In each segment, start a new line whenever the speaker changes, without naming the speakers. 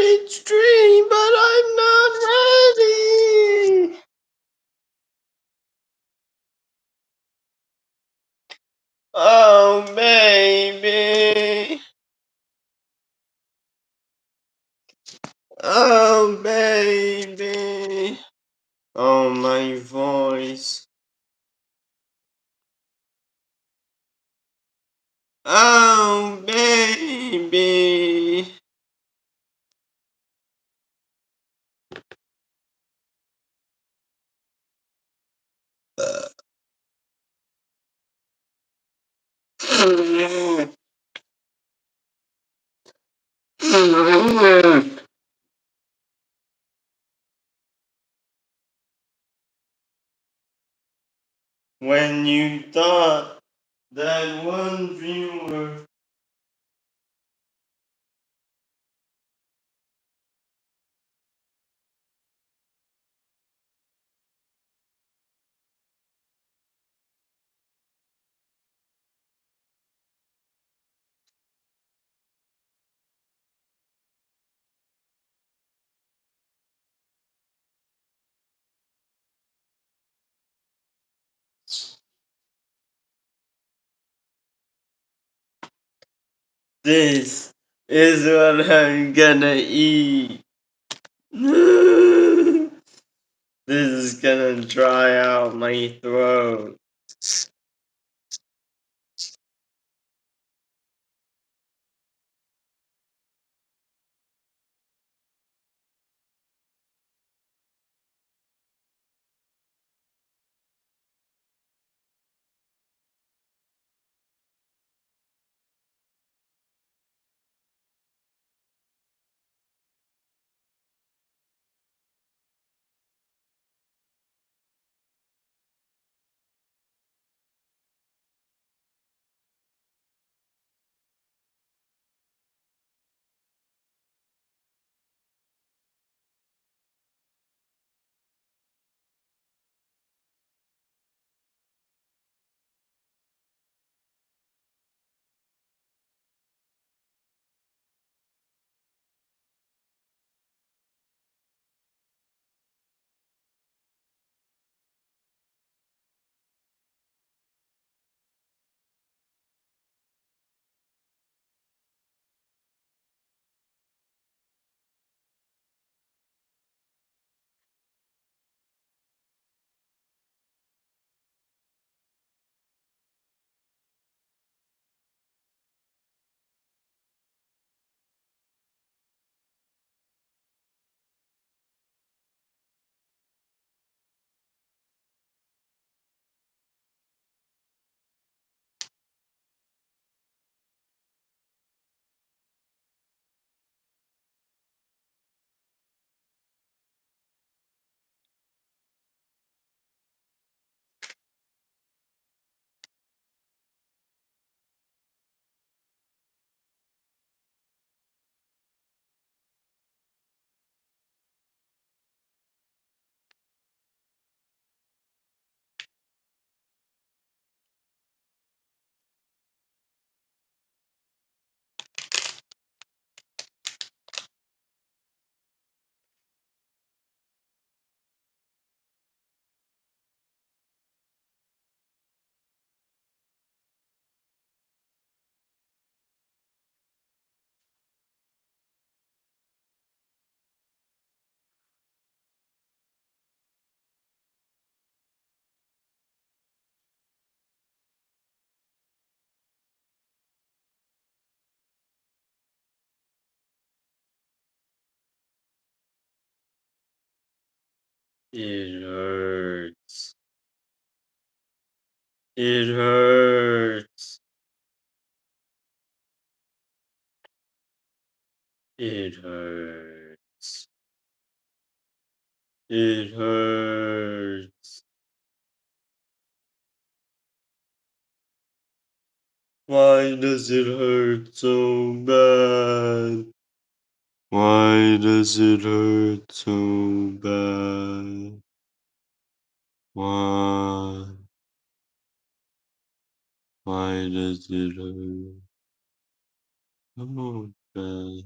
midstream, but I'm not ready. Oh, baby. Oh, baby. Oh, my voice. Oh, baby. When you thought that one viewer. This is what I'm gonna eat. This is gonna dry out my throat. It hurts. It hurts. It hurts. It hurts. Why does it hurt so bad? Why does it hurt so bad? Why? Why does it hurt so bad?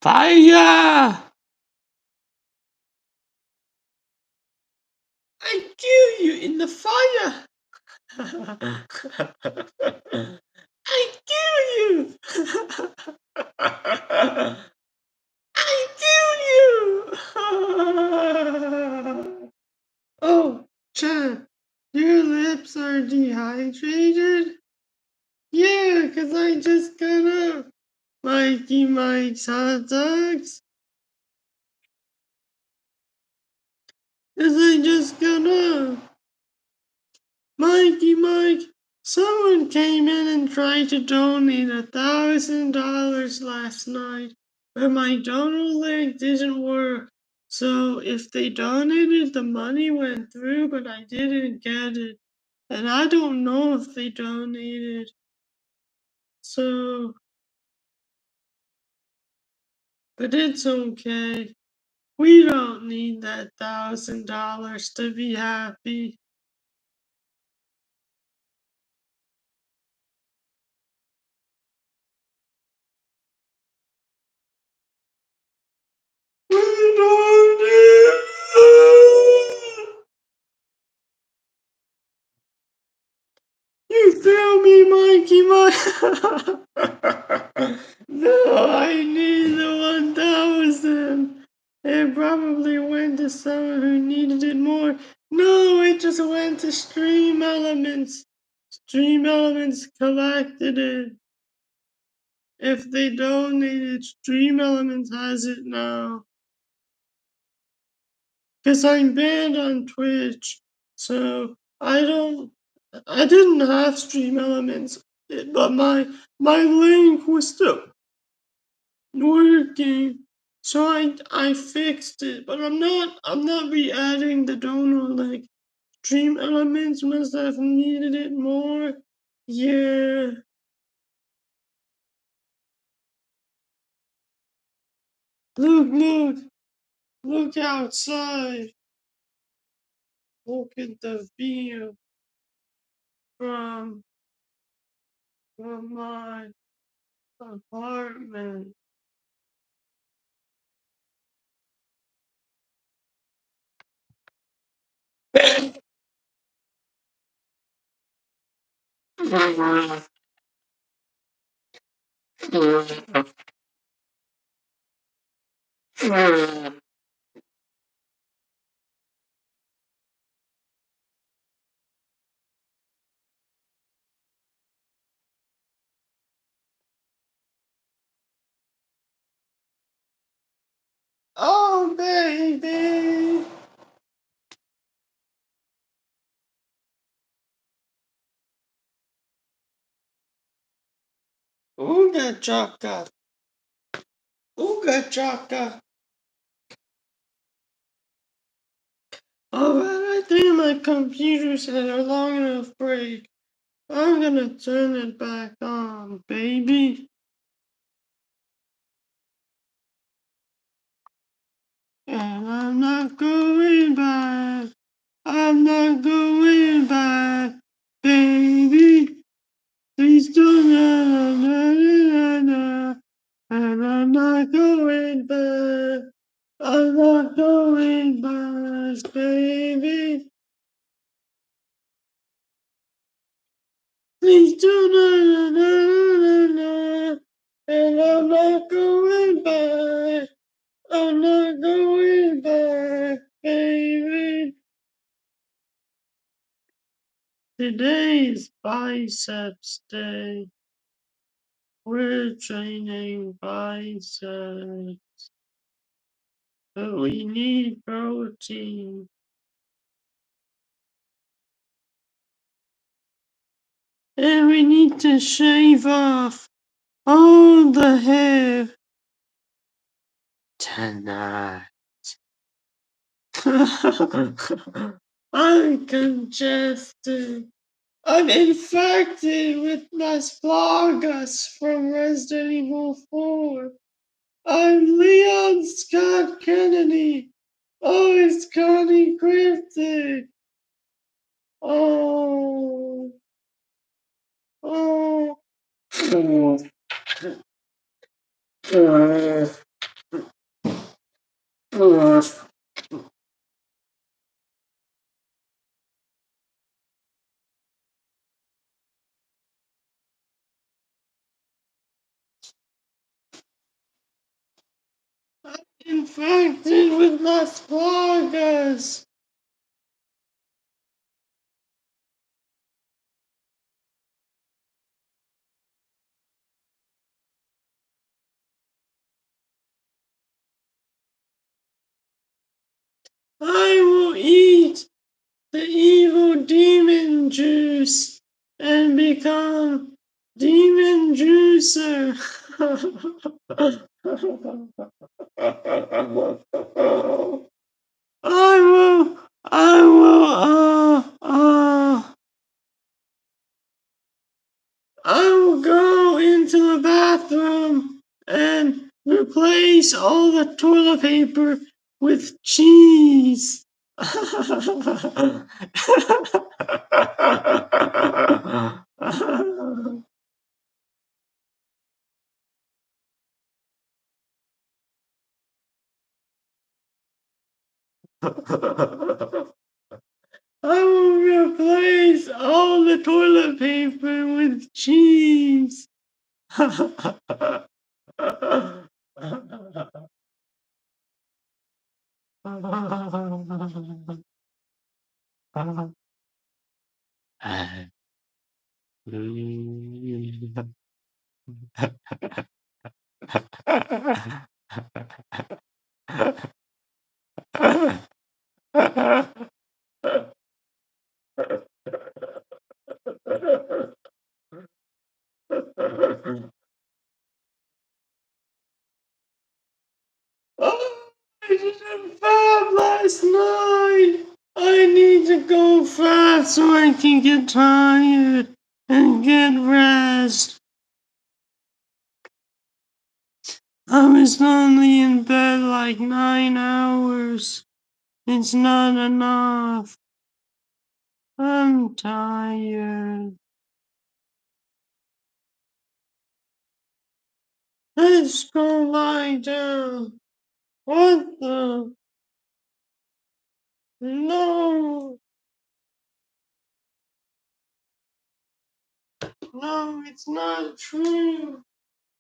Fire! I kill you in the fire! I kill you! I kill you! Oh, Chad, your lips are dehydrated? Yeah, 'cause I just got up. Mikey Mike's hot dogs? 'Cause I just got up. Mikey Mike, someone came in and tried to donate $1,000 last night, but my donor link didn't work. So if they donated, the money went through, but I didn't get it. And I don't know if they donated. So, but it's okay. We don't need that $1,000 to be happy. We don't need You feel me, Mikey Mike? No, I need the 1,000. It probably went to someone who needed it more. No, it just went to Stream Elements. Stream Elements collected it. If they donated, Stream Elements has it now. 'Cause I'm banned on Twitch, so I didn't have Stream Elements, but my link was still working, so I fixed it. But I'm not re-adding the donor link. Stream Elements must have needed it more. Yeah. Look outside. Look at the view from my apartment. Oh, baby. Ooga chaka. Ooga chaka. Alright, I think my computer's had a long enough break. I'm gonna turn it back on, baby. And I'm not going back. I'm not going back, baby. Please don't and I'm not going back. I'm not going back, baby. Please do and I'm not going back. I'm not going back, baby. Today's biceps day. We're training biceps. But we need protein. And we need to shave off all the hair tonight. I'm congested. I'm infected with Las Plagas from Resident Evil 4. I'm Leon Scott Kennedy. Oh, it's Connie Cryptic. Oh. Oh. Infected with las plagas. I will eat the evil demon juice and become demon juicer. I will, I will go into the bathroom and replace all the toilet paper with cheese. I will replace all the toilet paper with cheese. Oh, I didn't fab last night. I need to go fast so I can get tired and get rest. I was only in bed like 9 hours. It's not enough. I'm tired. Let's go lie down. What the? No. No, it's not true.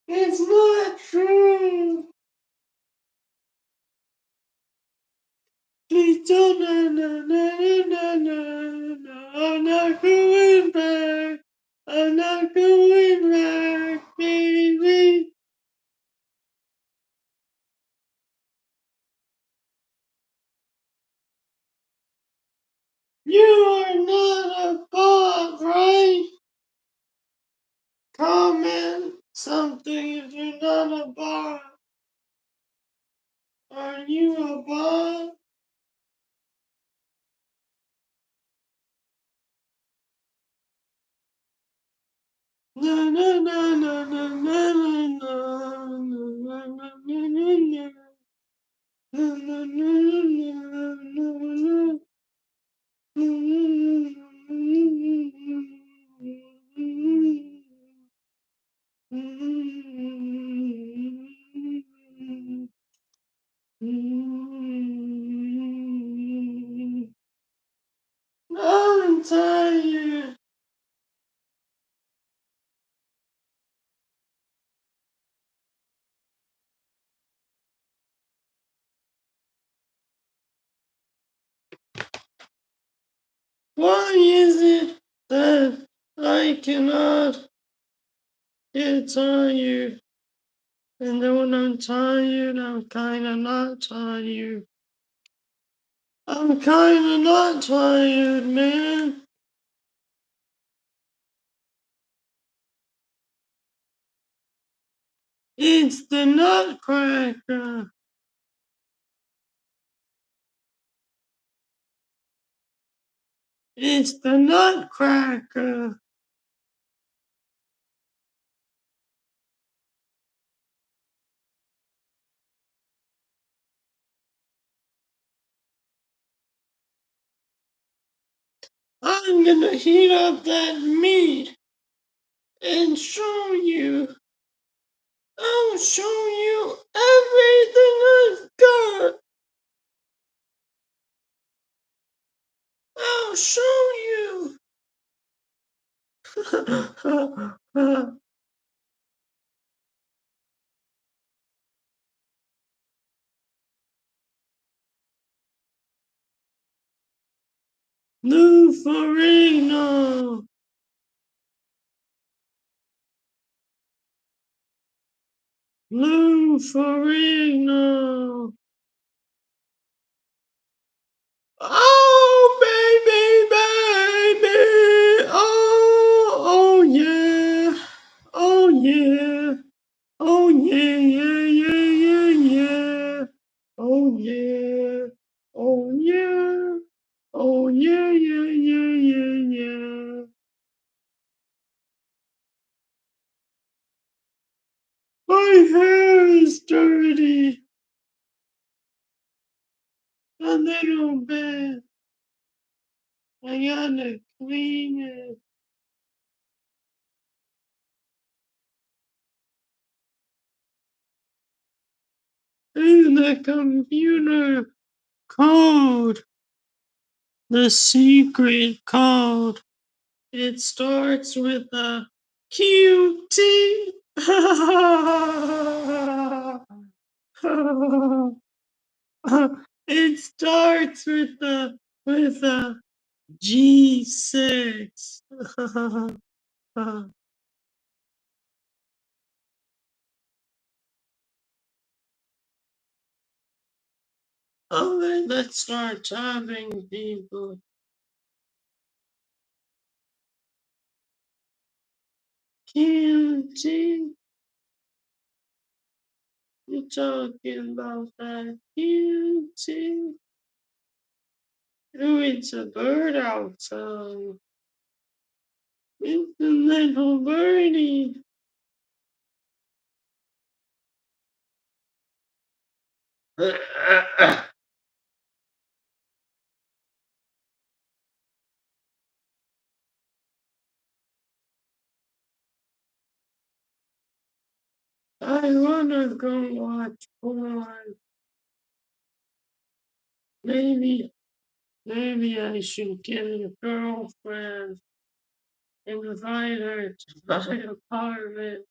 It's not true. Please don't, no. I'm not going back. I'm not going back, baby. You are not a bot, right? Comment something if you're not a bot. Are you a bot? No, no, no, no, no, no, no, no, no, no, no, no. No, no, no, no, no, no. I'm tired. Why is it that I cannot get tired? And then when I'm tired, I'm kinda not tired. I'm kinda not tired, man. It's the Nutcracker. It's the Nutcracker. I'm gonna heat up that meat and show you. I'll show you everything I've got. show you. Lou Ferrigno. Lou Ferrigno. Oh, baby, baby. Oh, yeah. Oh, yeah. Oh, yeah, yeah, yeah, yeah, yeah. Oh, yeah. Oh, yeah. Oh, yeah, yeah, yeah, yeah, yeah. My hair is dirty. A little bit. I gotta clean it. In the computer code. The secret code. It starts with a QT. It starts with a G6. Alright, let's start tapping people. QT. You're talking about that QT. Oh, it's a bird outside. It's a little birdie. I wanna go watch porn. Maybe, maybe I should get a girlfriend, invite her to my apartment,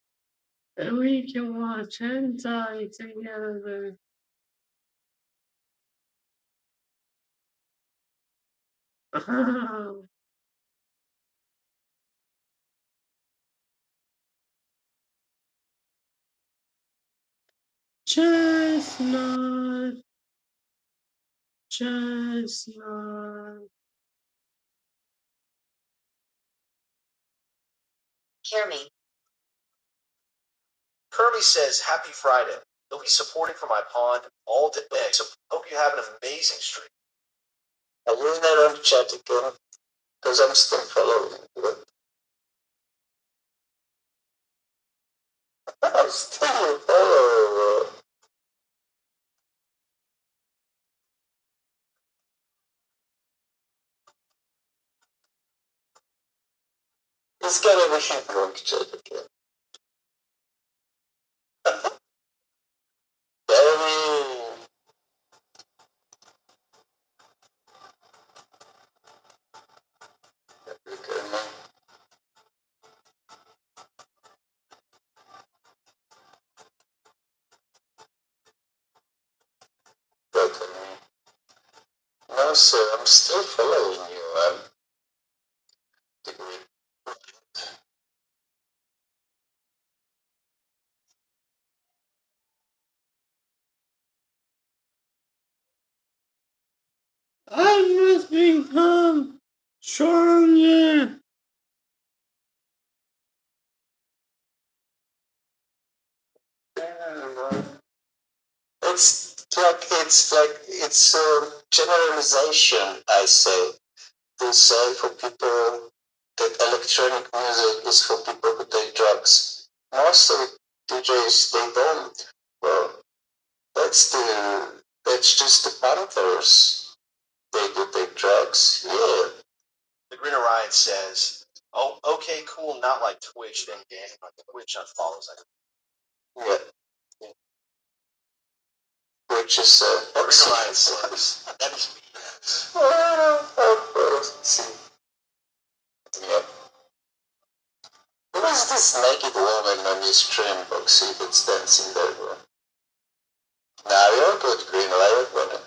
and we can watch hentai together. Chestnut, chestnut.
Hear me. Kirby says, Happy Friday. He'll be supporting for my pond all day. So hope you have an amazing stream. I leave that on chat again because I'm still following you. I'm still following. It's gonna be drunk chat again. Demi. No, sir, I'm still following you.
I must become stronger.
It's a generalization, I say. To say for people that electronic music is for people who take drugs. Most of the DJs, they don't. Well, that's just the Panthers. They do take drugs. Yeah. The Green Orion says, "Oh, okay, cool, not like Twitch, then gang, but Twitch unfollows." Yeah. Which is Green Orion says, "That is me." See, is this naked woman on your stream, Boxy, that's dancing there, bro? Now you're good, green layer, brother.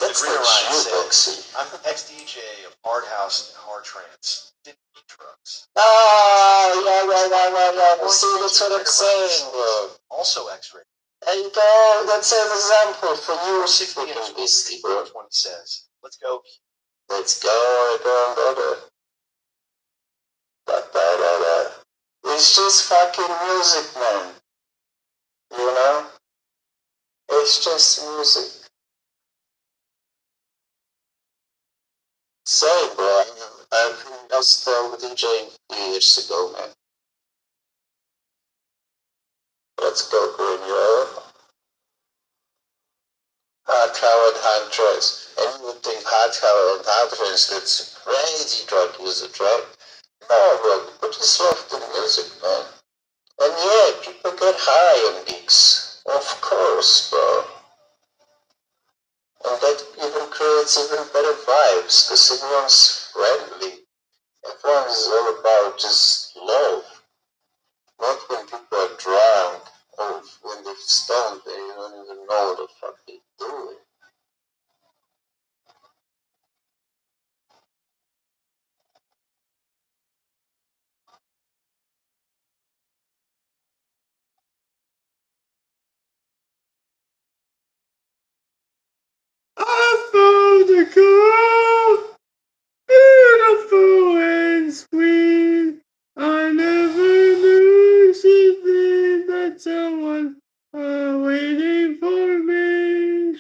That's the Jew, Boxy.
I'm ex-DJ of hard house and hard trance. Didn't need drugs.
Ah, yeah. See, that's what I'm saying, bro.
Also X-ray.
There you go. That's an example for you, freaking beastie, bro.
That's what he says. Let's go.
Let's go, brother. Da. It's just fucking music, man. You know? It's just music. Say, bro, I was still DJing a few years ago, man. Let's go, green, yo. Hardcore and hard drugs. And you would think hardcore and hard drugs, that's crazy drug user, right? No, bro, people just love the music, man. And yeah, people get high on gigs. Of course, bro. And that even creates even better vibes, because everyone's friendly. Everyone is all about just love. Not when people are drunk, or when they're stoned, they don't even know what the fuck they're doing.
I found a girl, beautiful and sweet. I never knew she'd be that someone waiting for me.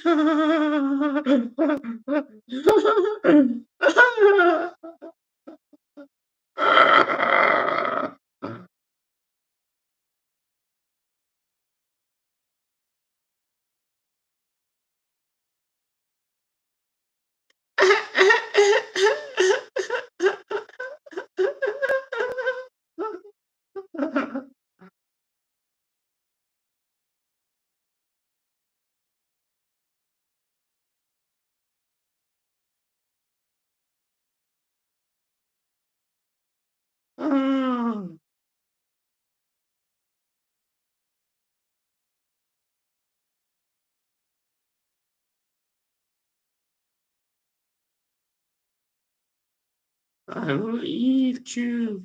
I will eat you.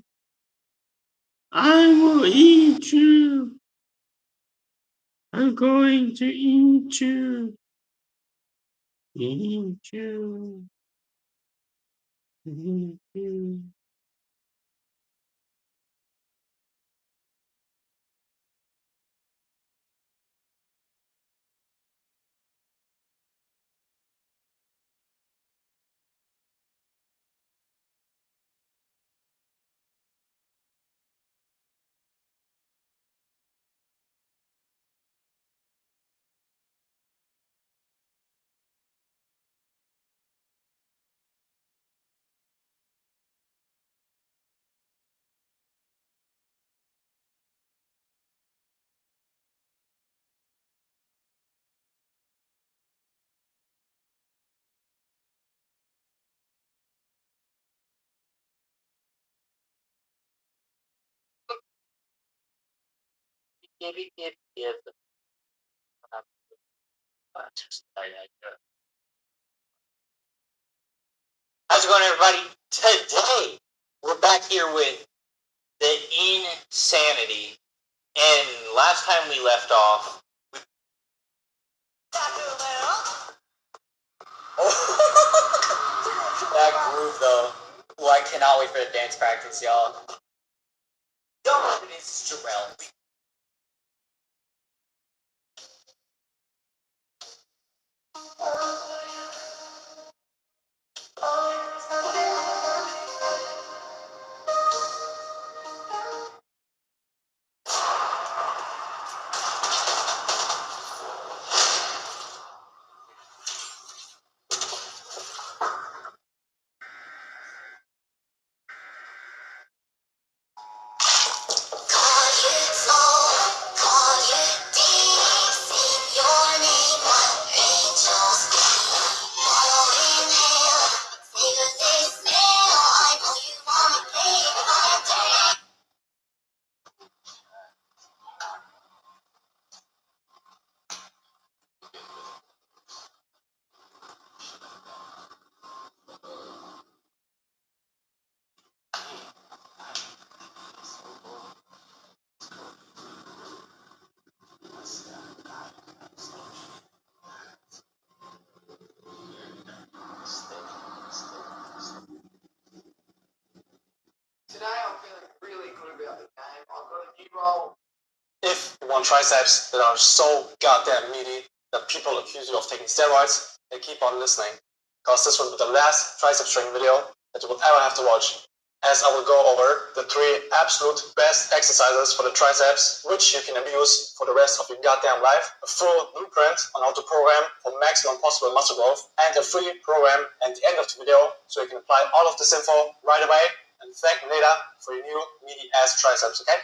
I will eat you. I'm going to eat you. Eat you. Eat you.
How's it going, everybody? Today, we're back here with the insanity. And last time we left off... that groove, though. Ooh, I cannot wait for the dance practice, y'all. Don't miss Jarrell.
want triceps that are so goddamn meaty that people accuse you of taking steroids, then keep on listening. Because this will be the last triceps training video that you will ever have to watch, as I will go over the 3 absolute best exercises for the triceps, which you can abuse for the rest of your goddamn life, a full blueprint on how to program for maximum possible muscle growth, and a free program at the end of the video, so you can apply all of this info right away and thank me later for your new meaty ass triceps, okay?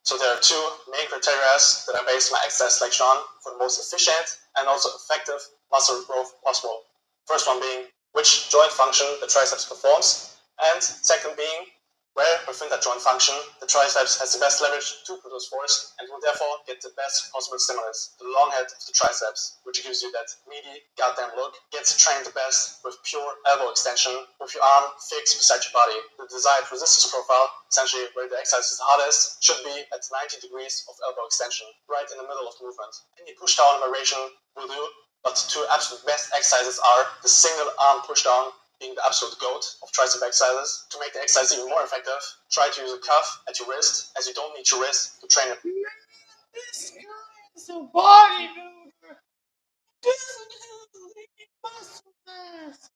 So there are 2 main criteria that I base my exercise selection on for the most efficient and also effective muscle growth possible. First one being which joint function the triceps performs, and second being where within that joint function the triceps has the best leverage to produce force and will therefore get the best possible stimulus, the long head of the triceps, which gives you that meaty goddamn look, gets trained the best with pure elbow extension, with your arm fixed beside your body. The desired resistance profile, essentially where the exercise is the hardest, should be at 90 degrees of elbow extension, right in the middle of the movement. Any push down variation will do, but the 2 absolute best exercises are the single arm push down, being the absolute goat of tricep exercises. To make the exercise even more effective, try to use a cuff at your wrist, as you don't need your wrist to train it.
This guy is a bodybuilder. Doesn't have any muscle mass.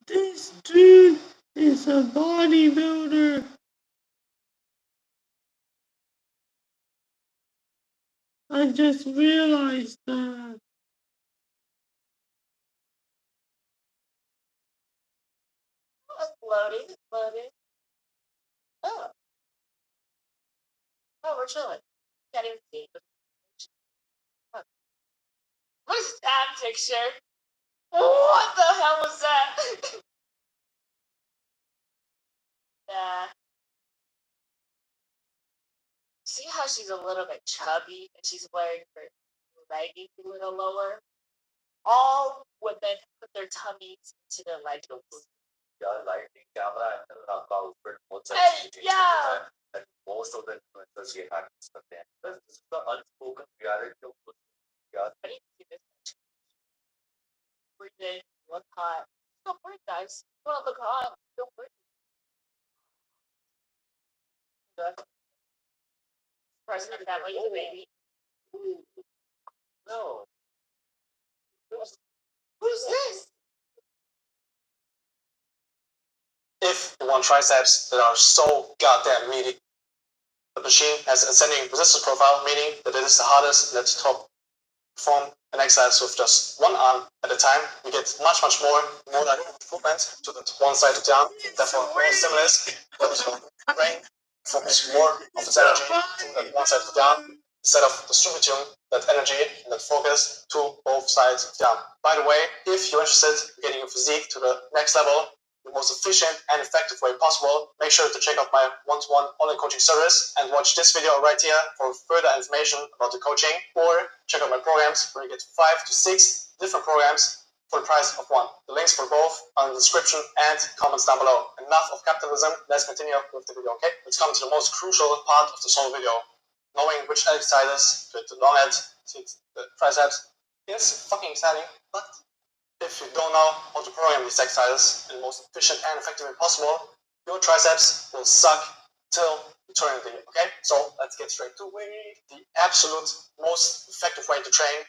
This dude is a bodybuilder. I just realized that.
Loading, loading. Oh. Oh, we're chilling. Can't even see. Huh. What's that picture? What the hell was that? Yeah. See how she's a little bit chubby and she's wearing her leggings a little lower? All women put their tummies into their leggings. Yeah. Most of the influencers get access to them. This is the unspoken reality of I need to see this. Breathe in, look hot. Don't breathe, guys. You want to look hot? Don't breathe. President that like the baby. No. Who's this?
If you want triceps that are so goddamn meaty, the machine has ascending resistance profile, meaning that it is the hardest and at the top. Perform an exercise with just one arm at a time, you get much more movement to the one side of the arm, therefore more stimulus, the brain focus more of its energy to that one side of the arm, instead of distributing that energy and that focus to both sides of the arm. By the way, if you're interested in getting your physique to the next level, the most efficient and effective way possible, make sure to check out my one-to-one online coaching service and watch this video right here for further information about the coaching, or check out my programs where you get 5 to 6 different programs for the price of one. The links for both are in the description and comments down below. Enough of capitalism, let's continue with the video, okay? Let's come to the most crucial part of this whole video. Knowing which exercises to the long head, the triceps, is fucking exciting, but if you don't know how to program these exercises in the most efficient and effective way possible, your triceps will suck till eternity, okay? So let's get straight to it. The absolute most effective way to train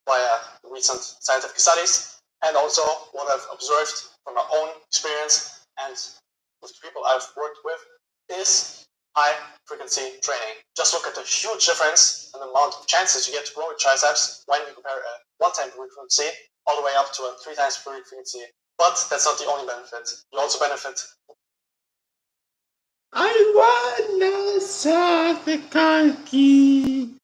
via recent scientific studies and also what I've observed from my own experience and with the people I've worked with is high frequency training. Just look at the huge difference in the amount of chances you get to grow your triceps when you compare a 1 time per week frequency all the way up to a 3 times per week frequency. But that's not the only benefit. You also benefit.
I wanna suck the cocky.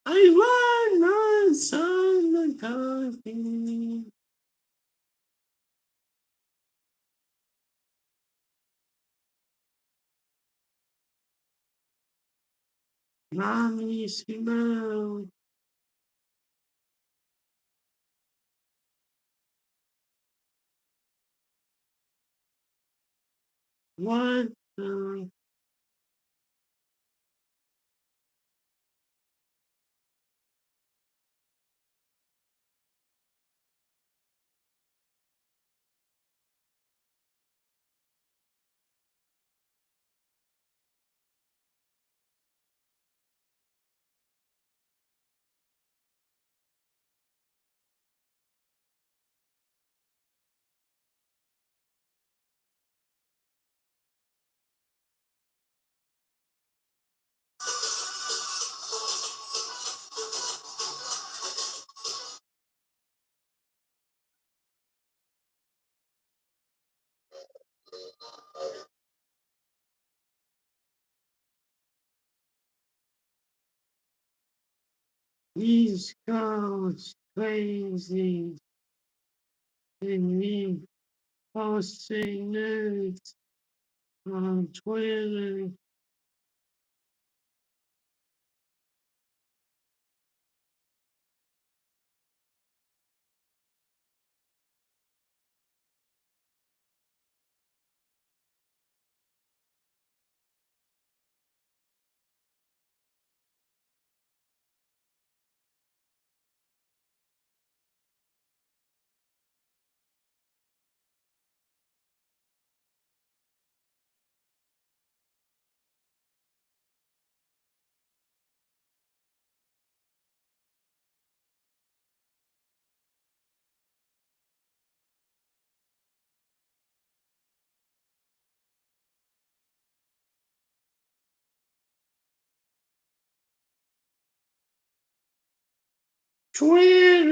I wanna suck the cocky. Mommy, smell. What the He's goes crazy and me posting nudes on Twitter. Twitter.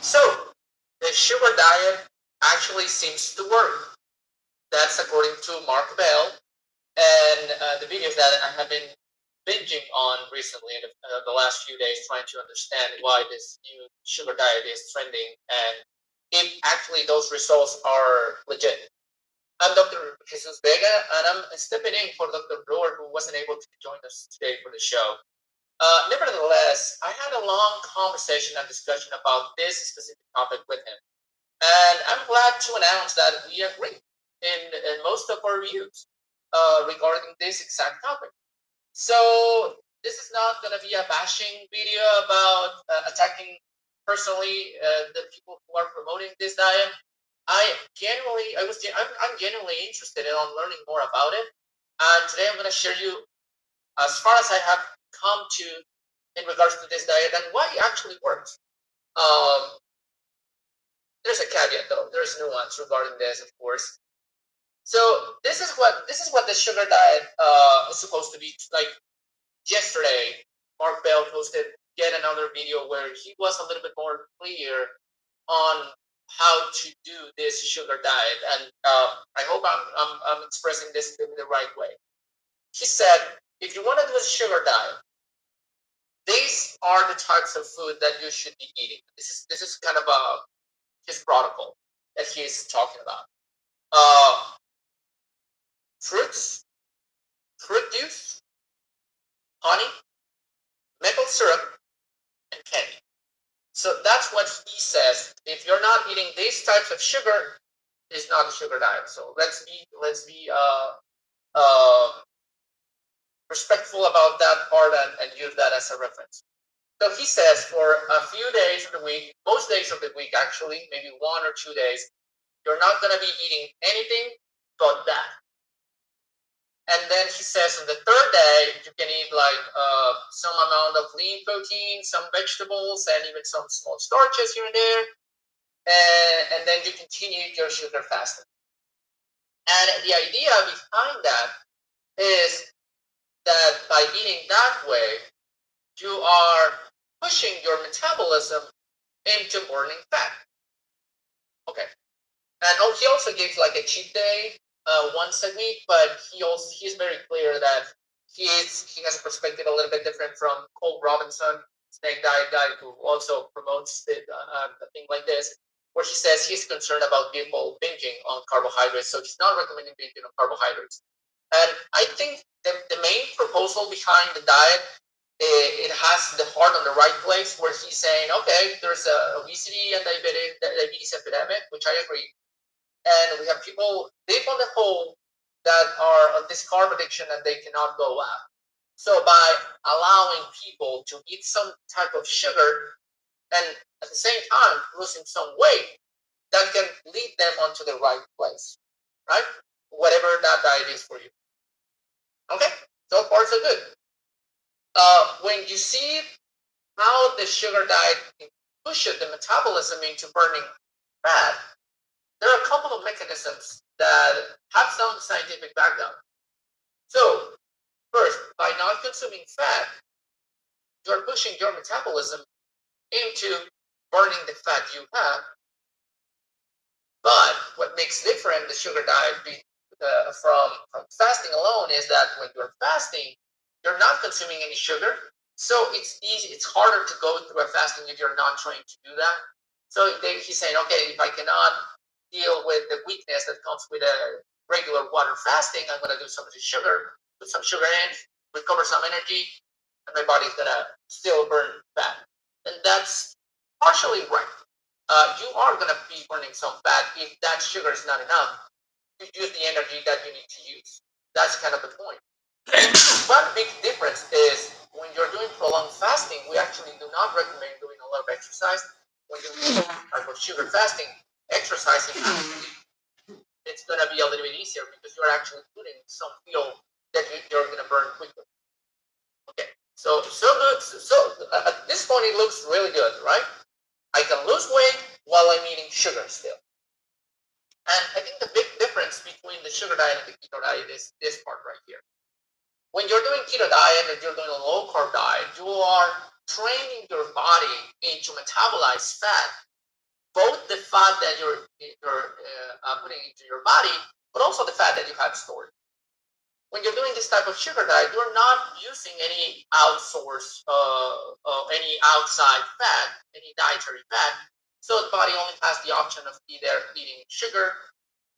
So, the sugar diet actually seems to work. That's according to Mark Bell and the videos that I have been binging on recently in the last few days, trying to understand why this new sugar diet is trending and if actually those results are legit. I'm Dr. Jesus Vega, and I'm stepping in for Dr. Brewer, who wasn't able to join us today for the show. Nevertheless, I had a long conversation and discussion about this specific topic with him. And I'm glad to announce that we agree in most of our views regarding this exact topic. So this is not going to be a bashing video about attacking personally the people who are promoting this diet. I'm genuinely interested in on learning more about it. And today I'm going to share you as far as I have come to in regards to this diet and why it actually works. Um, there's a caveat though. There's nuance regarding this, of course. So this is what the sugar diet is supposed to be like. Yesterday, Mark Bell posted yet another video where he was a little bit more clear on how to do this sugar diet, and I hope I'm expressing this in the right way. He said, if you want to do a sugar diet, these are the types of food that you should be eating. This is kind of his protocol that he is talking about. Uh, fruits, fruit juice, honey, maple syrup, and candy. So that's what he says. If you're not eating these types of sugar, it's not a sugar diet. So let's be respectful about that part and use that as a reference. So he says for a few days of the week, most days of the week actually, maybe 1 or 2 days, you're not going to be eating anything but that. And then he says on the third day, you can eat like some amount of lean protein, some vegetables, and even some small starches here and there. And then you continue your sugar fasting. And the idea behind that is that by eating that way, you are pushing your metabolism into burning fat. Okay. And he also gives like a cheat day once a week, but he's very clear that he has a perspective a little bit different from Cole Robinson, snake diet guy, who also promotes a thing like this, where he says he's concerned about people binging on carbohydrates, so he's not recommending binging on carbohydrates. And I think the main proposal behind the diet, it has the heart on the right place, where he's saying, okay, there's a obesity and diabetes epidemic, which I agree, and we have people deep on the hole that are on this carb addiction and they cannot go out. So by allowing people to eat some type of sugar and at the same time losing some weight, that can lead them onto the right place, right? Whatever that diet is for you. Okay, so far so good. When you see how the sugar diet pushes the metabolism into burning fat, there are a couple of mechanisms that have some scientific background. So, first, by not consuming fat, you're pushing your metabolism into burning the fat you have. But what makes different the sugar diet from fasting alone is that when you're fasting, you're not consuming any sugar. So it's easy, it's harder to go through a fasting if you're not trying to do that. So he's saying, okay, if I cannot deal with the weakness that comes with a regular water fasting, I'm going to do some of the sugar, put some sugar in, recover some energy, and my body's going to still burn fat. And that's partially right. You are going to be burning some fat if that sugar is not enough to use the energy that you need to use. That's kind of the point. One big difference is when you're doing prolonged fasting, we actually do not recommend doing a lot of exercise. When you're doing type of sugar fasting, exercising it's going to be a little bit easier because you're actually putting some fuel that you're going to burn quickly. Okay, so good. So at this point, it looks really good, right? I can lose weight while I'm eating sugar still. And I think the big difference between the sugar diet and the keto diet is this part right here. When you're doing keto diet and you're doing a low carb diet, you are training your body into metabolize fat, both the fat that you're putting into your body, but also the fat that you have stored. When you're doing this type of sugar diet, you're not using any any outside fat, any dietary fat. So the body only has the option of either eating sugar,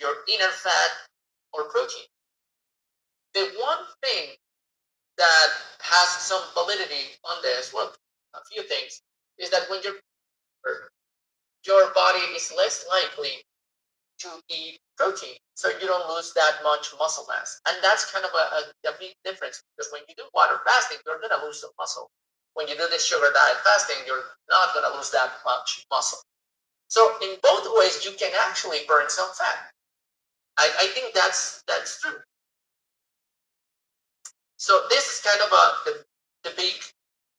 your inner fat, or protein. The one thing that has some validity on this, well, a few things, is that when your body is less likely to eat protein, so you don't lose that much muscle mass. And that's kind of a big difference because when you do water fasting, you're going to lose some muscle. When you do this sugar diet fasting, you're not going to lose that much muscle. So in both ways, you can actually burn some fat. I think that's true. So this is kind of the big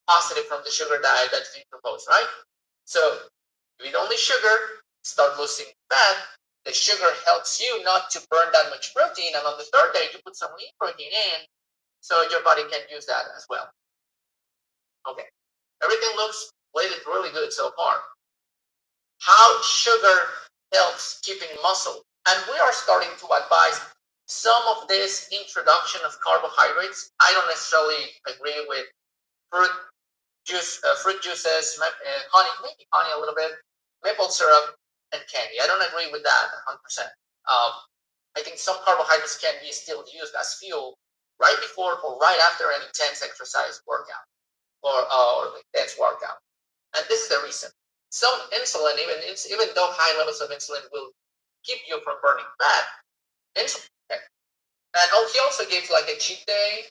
positive from the sugar diet that's being proposed, right? So you eat only sugar, start losing fat. The sugar helps you not to burn that much protein, and on the third day you put some lean protein in, so your body can use that as well. Okay, everything looks really good so far. How sugar helps keeping muscle, and we are starting to advise some of this introduction of carbohydrates. I don't necessarily agree with fruit fruit juices, honey, maybe honey a little bit, maple syrup, and candy. I don't agree with that 100%. I think some carbohydrates can be still used as fuel right before or right after an intense exercise workout or intense workout. And this is the reason. Some insulin, even though high levels of insulin will keep you from burning fat, insulin. And he also gives like a cheat day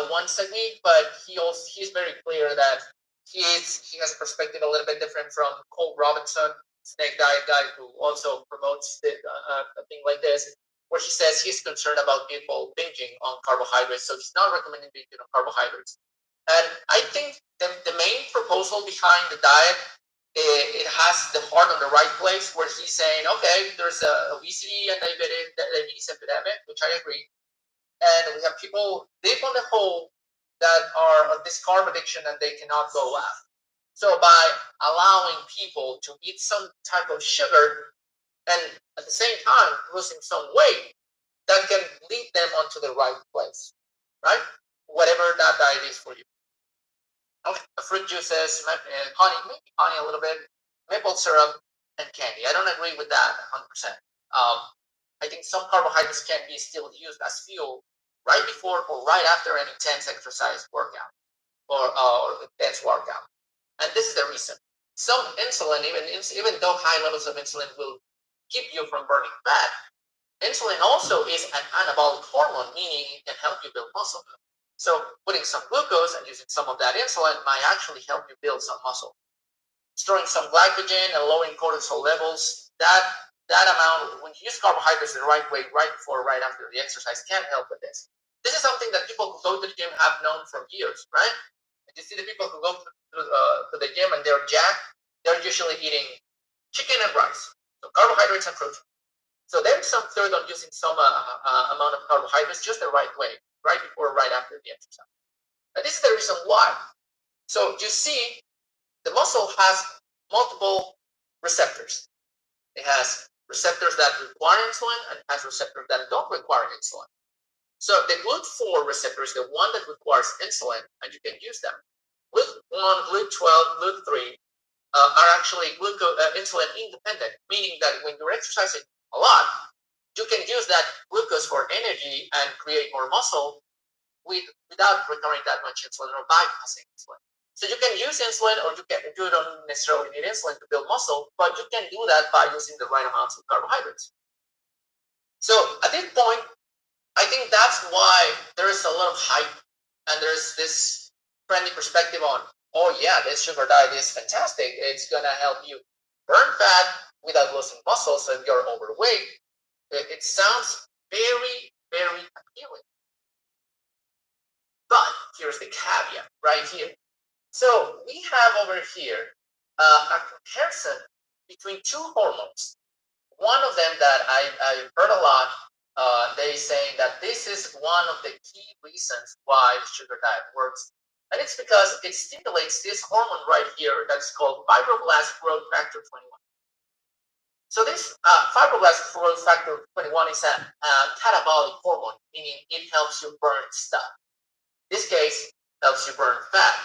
once a week, but he's very clear that he has a perspective a little bit different from Cole Robinson, snake diet guy, who also promotes a thing like this, where he says he's concerned about people binging on carbohydrates, so he's not recommending binging on carbohydrates. And I think the main proposal behind the diet, it has the heart on the right place, where he's saying, okay, there's a obesity and diabetes epidemic, which I agree, and we have people deep on the hole that are on this carb addiction and they cannot go out. So by allowing people to eat some type of sugar and at the same time losing some weight, that can lead them onto the right place, right? Whatever that diet is for you. Okay, fruit juices, honey, maybe honey a little bit, maple syrup, and candy. I don't agree with that 100%. I think some carbohydrates can be still used as fuel right before or right after an intense exercise workout or intense workout. And this is the reason. Some insulin, even though high levels of insulin will keep you from burning fat, insulin also is an anabolic hormone, meaning it can help you build muscle. So putting some glucose and using some of that insulin might actually help you build some muscle. Storing some glycogen and lowering cortisol levels, that amount, when you use carbohydrates the right way, right before or right after the exercise, can help with this. This is something that people who go to the gym have known for years, right? And you see the people who go to the gym and they're jacked, they're usually eating chicken and rice, so carbohydrates and protein. So there's some third on using some amount of carbohydrates just the right way, right before or right after the exercise. And this is the reason why. So you see, the muscle has multiple receptors. It has receptors that require insulin and it has receptors that don't require insulin. So the GLUT4 receptor is the one that requires insulin, and you can use them. GLUT1, GLUT12, GLUT3 are actually insulin independent, meaning that when you're exercising a lot, you can use that glucose for energy and create more muscle without requiring that much insulin or bypassing insulin. So you can use insulin, or you don't necessarily need insulin to build muscle, but you can do that by using the right amounts of carbohydrates. So at this point, I think that's why there is a lot of hype and there's this trendy perspective on, oh yeah, this sugar diet is fantastic. It's gonna help you burn fat without losing muscle. So if you're overweight, it sounds very, very appealing. But here's the caveat right here. So we have over here a comparison between two hormones. One of them that I've heard a lot, they saying that this is one of the key reasons why the sugar diet works. And it's because it stimulates this hormone right here that's called fibroblast growth factor 21. So this fibroblast growth factor 21 is a catabolic hormone, meaning it helps you burn stuff. In this case, helps you burn fat.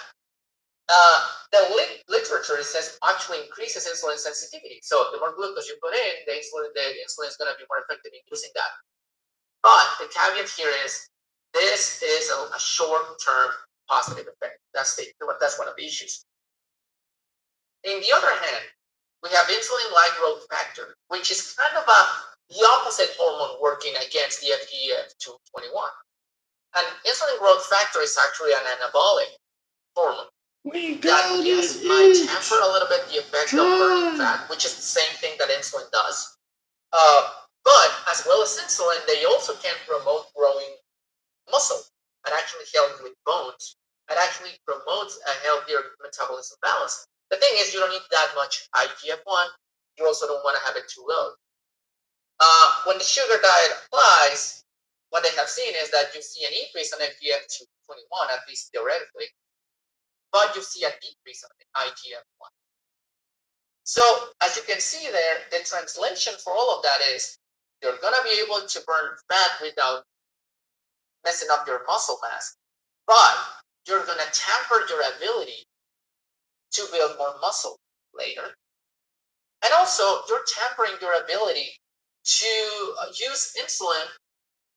The literature says actually increases insulin sensitivity. So the more glucose you put in, the insulin is going to be more effective in using that. But the caveat here is this is a short-term positive effect. That's one of the issues. In the other hand, we have insulin-like growth factor, which is kind of the opposite hormone working against the FGF21. And insulin growth factor is actually an anabolic hormone. That yes, might temper a little bit the effect of burning fat, which is the same thing that insulin does. But as well as insulin, they also can promote growing muscle and actually help with bones and actually promotes a healthier metabolism balance. The thing is, you don't need that much IGF-1. You also don't want to have it too low. When the sugar diet applies, what they have seen is that you see an increase in FGF21, at least theoretically, but you see a decrease in IGF-1. So as you can see there, the translation for all of that is you're going to be able to burn fat without messing up your muscle mass, but you're going to temper your ability to build more muscle later. And also, you're tempering your ability to use insulin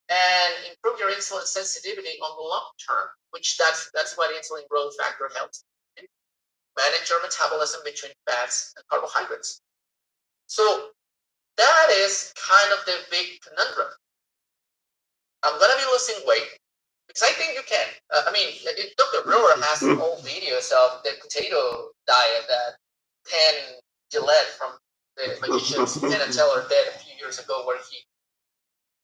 and improve your insulin sensitivity on the long term, which that's what insulin growth factor helps. Manage your metabolism between fats and carbohydrates. So that is kind of the big conundrum. I'm going to be losing weight because I think you can. Dr. Brewer has old videos of the potato diet that Penn Gillette from the magician's Penn and Teller did a few years ago, where he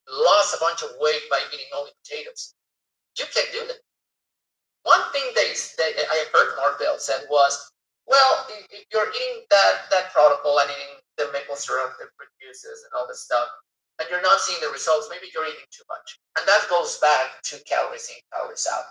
lost a bunch of weight by eating only potatoes. You can do that. One thing that I heard Mark Bell said was, well, if you're eating that protocol and eating the maple syrup that produces and all this stuff, and you're not seeing the results, maybe you're eating too much. And that goes back to calories in, calories out.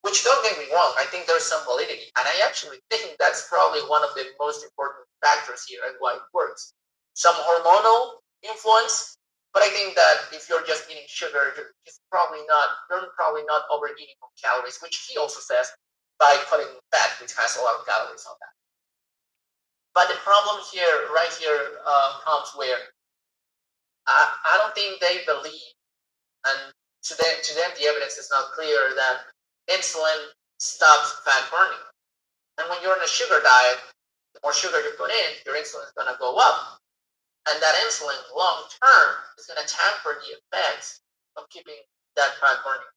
Which, don't get me wrong, I think there's some validity. And I actually think that's probably one of the most important factors here and why it works. Some hormonal influence, but I think that if you're just eating sugar, you're probably not overeating on calories, which he also says by cutting fat, which has a lot of calories on that. But the problem here, right here, comes where I don't think they believe, and to them the evidence is not clear that insulin stops fat burning. And when you're on a sugar diet, the more sugar you put in, your insulin is going to go up. And that insulin, long term, is going to tamper the effects of keeping that fat burning.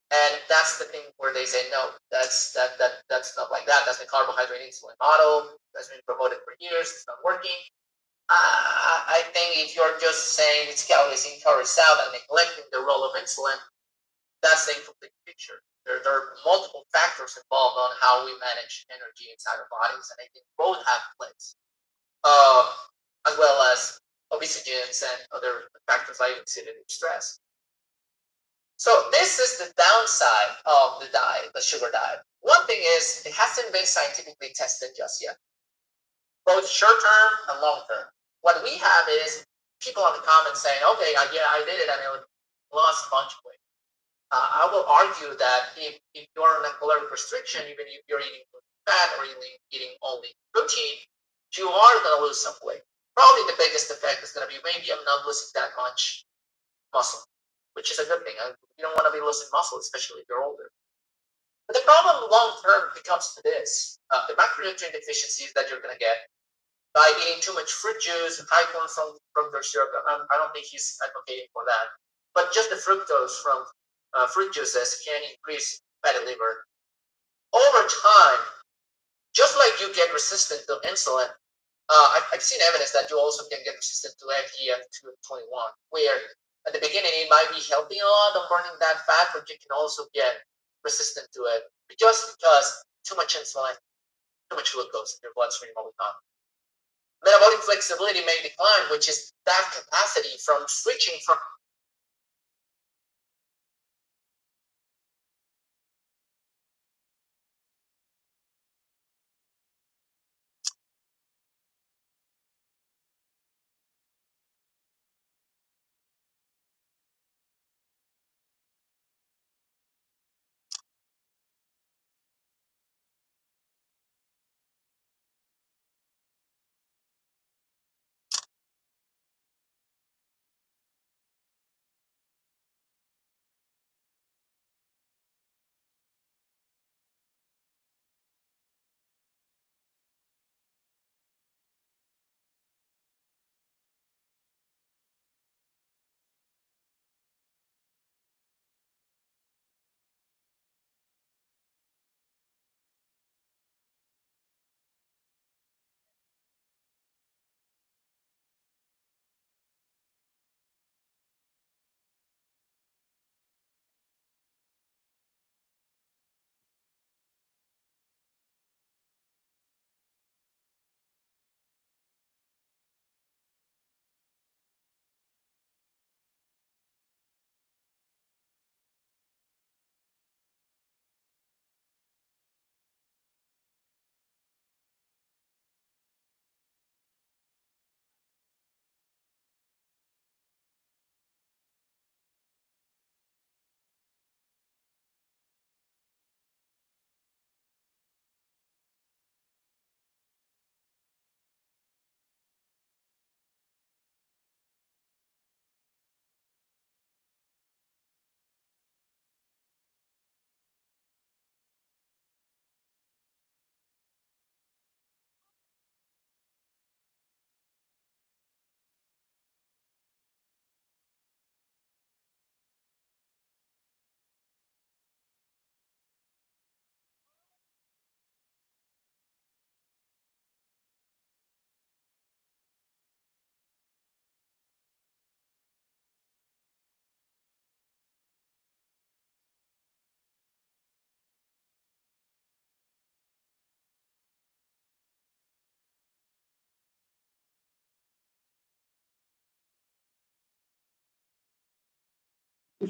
And that's the thing where they say no, that's not like that. That's the carbohydrate insulin model that's been promoted for years. It's not working. I think if you're just saying it's calories in, calories out, and neglecting the role of insulin, that's the incomplete picture. There are multiple factors involved on how we manage energy inside our bodies, and I think both have place, as well as obesogens and other factors like oxidative stress. So this is the downside of the diet, the sugar diet. One thing is it hasn't been scientifically tested just yet, both short term and long term. What we have is people in the comments saying, "Okay, yeah, I did it, and I lost a bunch of weight." I will argue that if you're on a caloric restriction, even if you're eating fat or eating only protein, you are going to lose some weight. Probably the biggest effect is going to be maybe I'm not losing that much muscle, which is a good thing. You don't want to be losing muscle, especially if you're older. But the problem long term becomes to this: the macronutrient deficiencies that you're going to get by eating too much fruit juice, high corn from their syrup. I don't think he's advocating for that. But just the fructose from fruit juices can increase fatty liver. Over time, just like you get resistant to insulin, I've seen evidence that you also can get resistant to FGF21, where at the beginning it might be helping a lot on burning that fat, but you can also get resistant to it just because too much insulin, too much glucose in your bloodstream over time. Metabolic flexibility may decline, which is that capacity from switching from
Oh,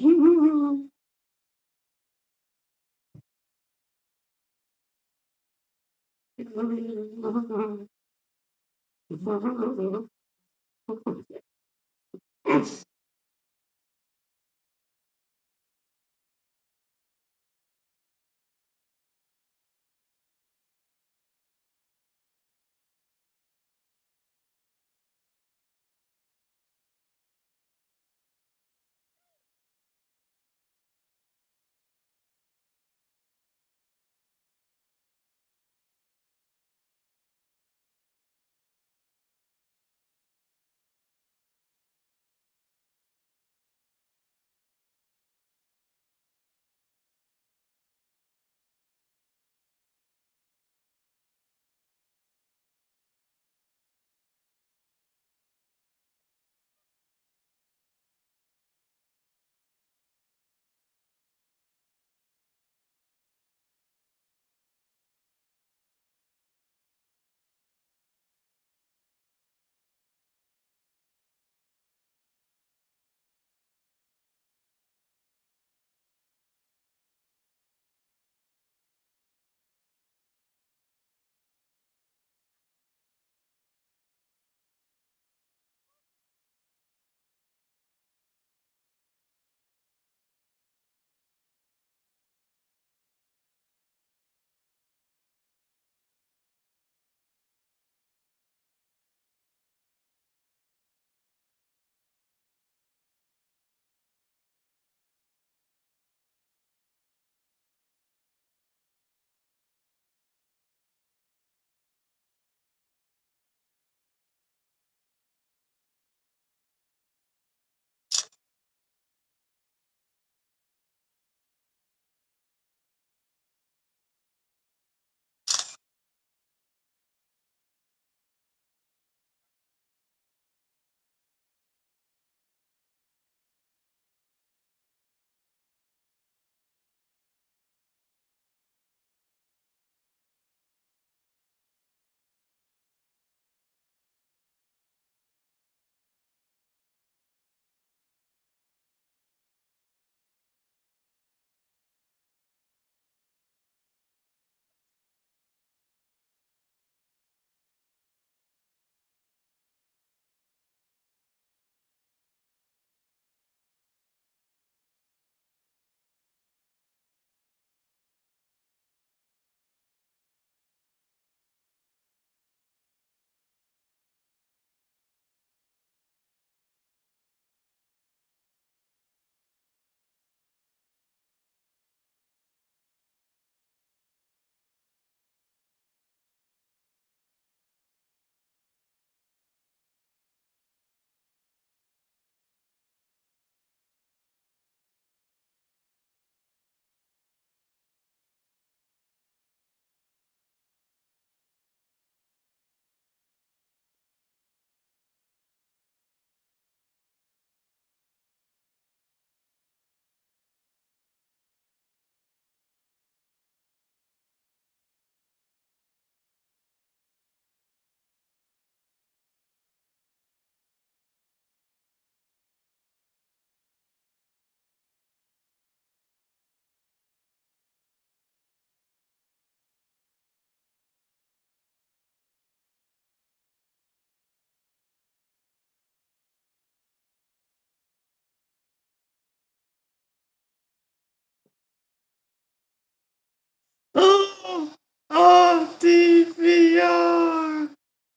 oh, DVR,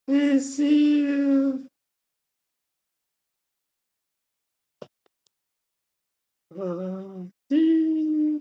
miss you. Oh, DVR.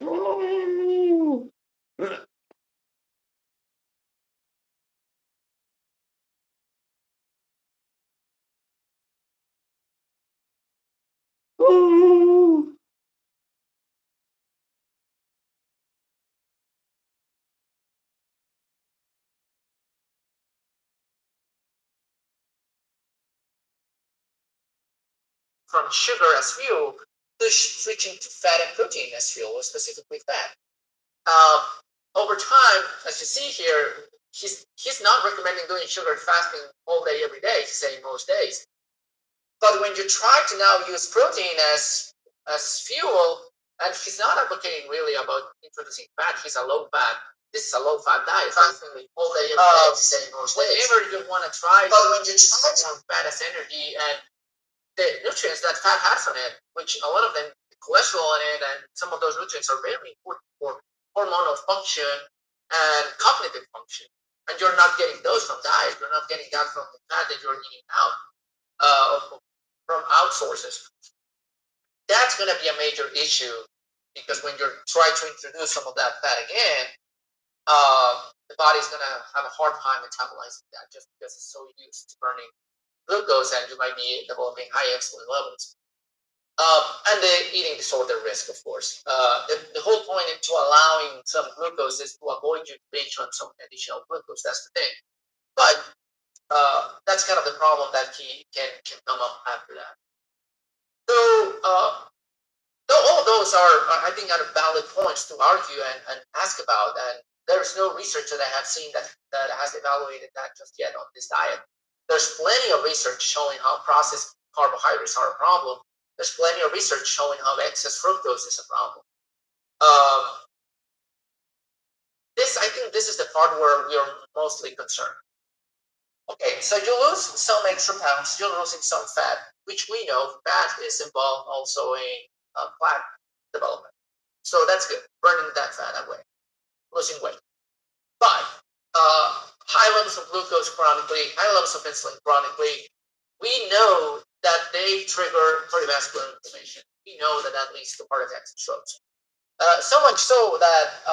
Oh! Oh!
from sugar as fuel to switching to fat and protein as fuel, or specifically fat. Um, Over time, as you see here, he's not recommending doing sugar fasting all day every day. He's saying most days. But when you try to now use protein as fuel, and he's not advocating really about introducing fat. He's a low fat. This is a low fat diet, fasting all day every day. Saying most days. Whenever you want to try, but when you try to fat as energy and the nutrients that fat has on it, which a lot of them, the cholesterol in it, and some of those nutrients are very important for hormonal function and cognitive function. And you're not getting those from diet. You're not getting that from the fat that you're eating out from outsources. That's going to be a major issue because when you're trying to introduce some of that fat again, the body's going to have a hard time metabolizing that just because it's so used to burning glucose, and you might be developing high insulin levels. And the eating disorder risk, of course. The whole point into allowing some glucose is to avoid you to binge on some additional glucose. That's the thing. But That's kind of the problem that he can come up after that. So, all those are, I think, are valid points to argue and ask about. And there's no research that I have seen that has evaluated that just yet on this diet. There's plenty of research showing how processed carbohydrates are a problem. There's plenty of research showing how excess fructose is a problem. I think this is the part where we are mostly concerned. Okay, so you lose some extra pounds, you're losing some fat, which we know fat is involved also in plaque development. So that's good, burning that fat away, losing weight. But high levels of glucose chronically, high levels of insulin chronically, we know that they trigger cardiovascular inflammation. We know that that leads to heart attacks and strokes. So much so that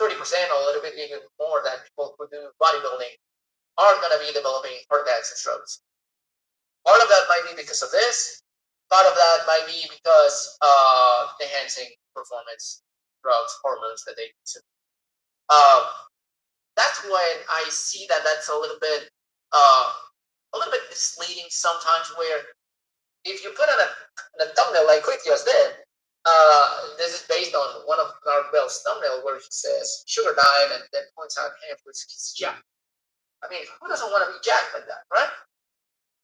30% or a little bit even more than people who do bodybuilding are going to be developing heart attacks and strokes. Part of that might be because of this. Part of that might be because enhancing performance drugs, hormones that they consume. That's when I see that that's a little bit misleading sometimes. Where if you put on a thumbnail like Quick just did, this is based on one of Bell's thumbnail where he says sugar diet and then points out he's jacked. I mean, who doesn't want to be jacked like that, right?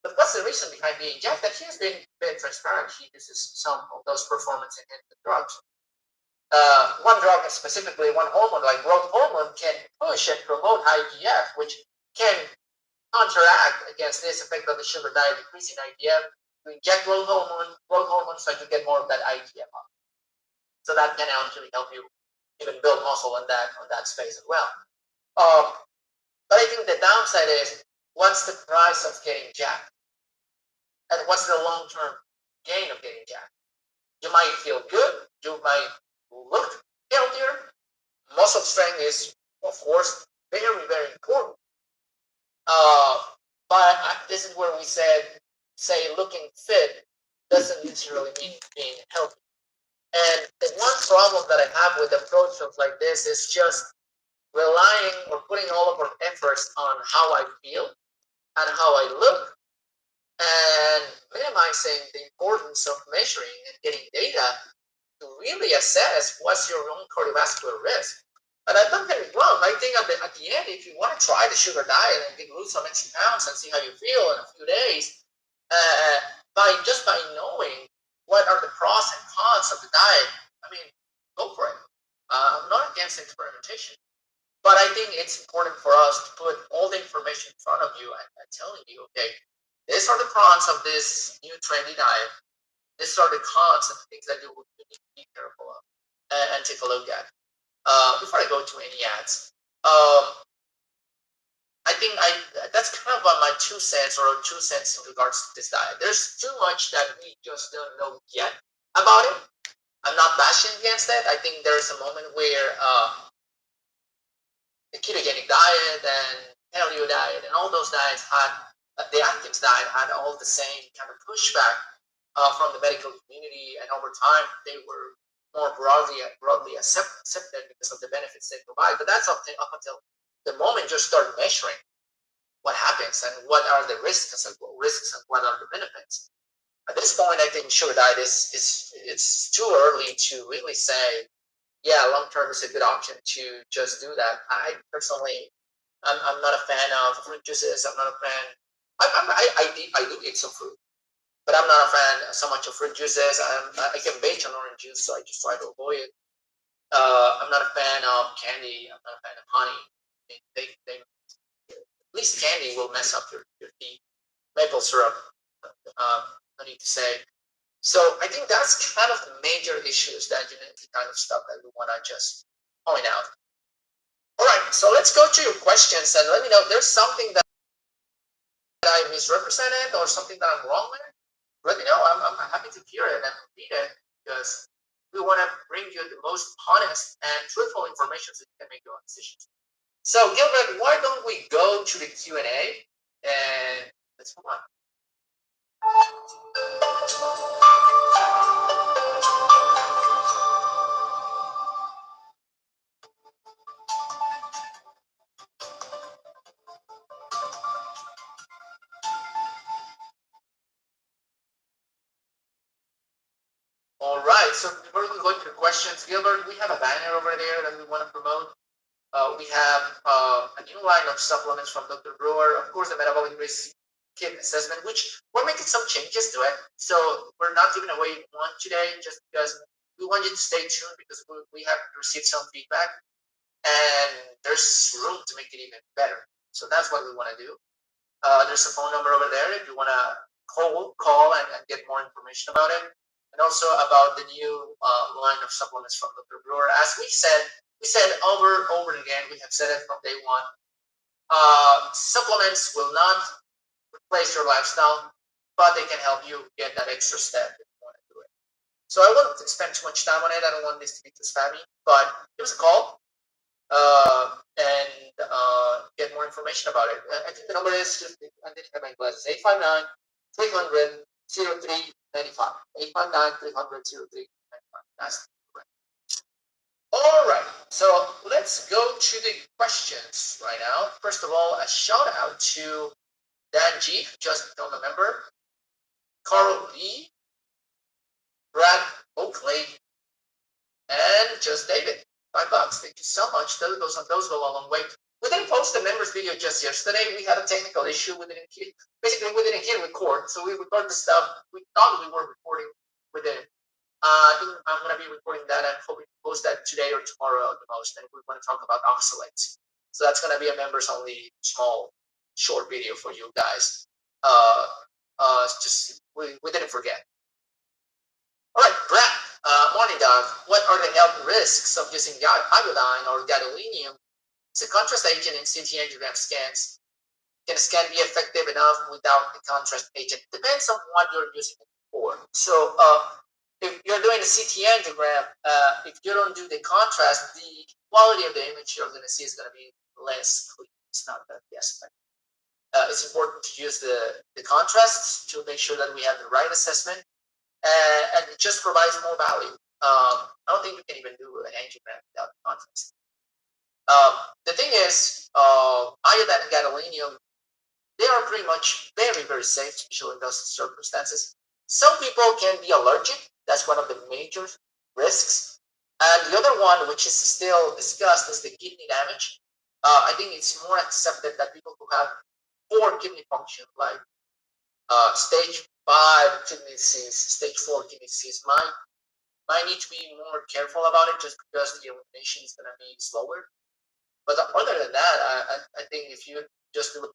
But what's the reason behind being jacked? That he has been transparent. He uses some of those performance enhancement drugs. One drug specifically, one hormone like growth hormone can push and promote IGF, which can counteract against this effect of the sugar diet, decreasing IGF. You inject growth hormone, so you get more of that IGF up. So that can actually help you even build muscle on that space as well. But I think the downside is, what's the price of getting jacked? And what's the long-term gain of getting jacked? You might feel good. You might look healthier. Muscle strength is, of course, very, very important. But this is where we say looking fit doesn't necessarily mean being healthy. And the one problem that I have with approaches like this is just relying or putting all of our efforts on how I feel and how I look, and minimizing the importance of measuring and getting data to really assess what's your own cardiovascular risk. And don't get me wrong, I think at the end, if you want to try the sugar diet and lose some extra pounds and see how you feel in a few days, by knowing what are the pros and cons of the diet, I mean, go for it. I'm not against experimentation, but I think it's important for us to put all the information in front of you and telling you, okay, these are the pros of this new trendy diet. These are the cons and things that you need to be careful of and take a look at. Before I go to any ads, I think that's kind of my 2 cents or 2 cents in regards to this diet. There's too much that we just don't know yet about it. I'm not bashing against it. I think there's a moment where the ketogenic diet and paleo diet and all those diets had, the Atkins diet had all the same kind of pushback from the medical community, and over time they were more broadly accepted because of the benefits they provide. But that's up until the moment you start measuring what happens and what are the risks and what are the benefits. At this point, I think sugar diet it's too early to really say, yeah, long term is a good option to just do that. I personally, I'm not a fan of fruit juices. I'm not a fan. I do eat some fruit, but I'm not a fan so much of fruit juices. I can bake on orange juice, so I just try to avoid it. I'm not a fan of candy. I'm not a fan of honey. At least candy will mess up your teeth. Maple syrup, no need to say. So I think that's kind of the major issues that genetic kind of stuff that we want to just point out. All right, so let's go to your questions and let me know if there's something that I misrepresented or something that I'm wrong with. Let me know. I'm happy to hear it and read it, because we want to bring you the most honest and truthful information so you can make your own decisions. So Gilbert, why don't we go to the Q&A and let's move on. All right. So before we go to questions, Gilbert, we have a banner over there that we want to promote. We have a new line of supplements from Dr. Brewer. Of course, the metabolic risk kit assessment, which we're making some changes to it. So we're not giving away one today just because we want you to stay tuned because we have received some feedback and there's room to make it even better. So that's what we want to do. There's a phone number over there if you want to call and get more information about it. And also about the new line of supplements from Dr. Brewer. As we said over again, we have said it from day one. Supplements will not replace your lifestyle, but they can help you get that extra step if you want to do it. So I won't spend too much time on it. I don't want this to be too spammy, but give us a call and get more information about it. I think the number is just, I didn't have my glasses, 859 300 0395. 859 300 0395. That's correct. All right, so let's go to the questions right now. First of all, a shout out to Dan G, just become a member, Carl B, Brad Oakley, and just David. $5. Thank you so much. Those go a long way. We didn't post the members video just yesterday. We had a technical issue. We didn't hit record. So we recorded the stuff. We thought we were recording. We didn't. I think I'm going to be recording that and hoping to post that today or tomorrow at the most. And we're going to talk about oxalates. So that's going to be a members only small short video for you guys. Just we didn't forget. All right, Brad. Morning, Doug. What are the health risks of using iodine or gadolinium as a contrast agent in CT angiogram scans? Can a scan be effective enough without the contrast agent? Depends on what you're using it for. So if you're doing a CT angiogram, if you don't do the contrast, the quality of the image you're going to see is going to be less clear. It's not that yes. It's important to use the contrast to make sure that we have the right assessment, and it just provides more value. I don't think we can even do an angiogram without the contrast. The thing is, iodine and gadolinium, they are pretty much very, very safe, especially in those circumstances. Some people can be allergic. That's one of the major risks. And the other one, which is still discussed, is the kidney damage. I think it's more accepted that people who have poor kidney function, like stage 5 kidney disease, stage 4 kidney disease, might need to be more careful about it just because the elimination is going to be slower. But other than that, I think if you just do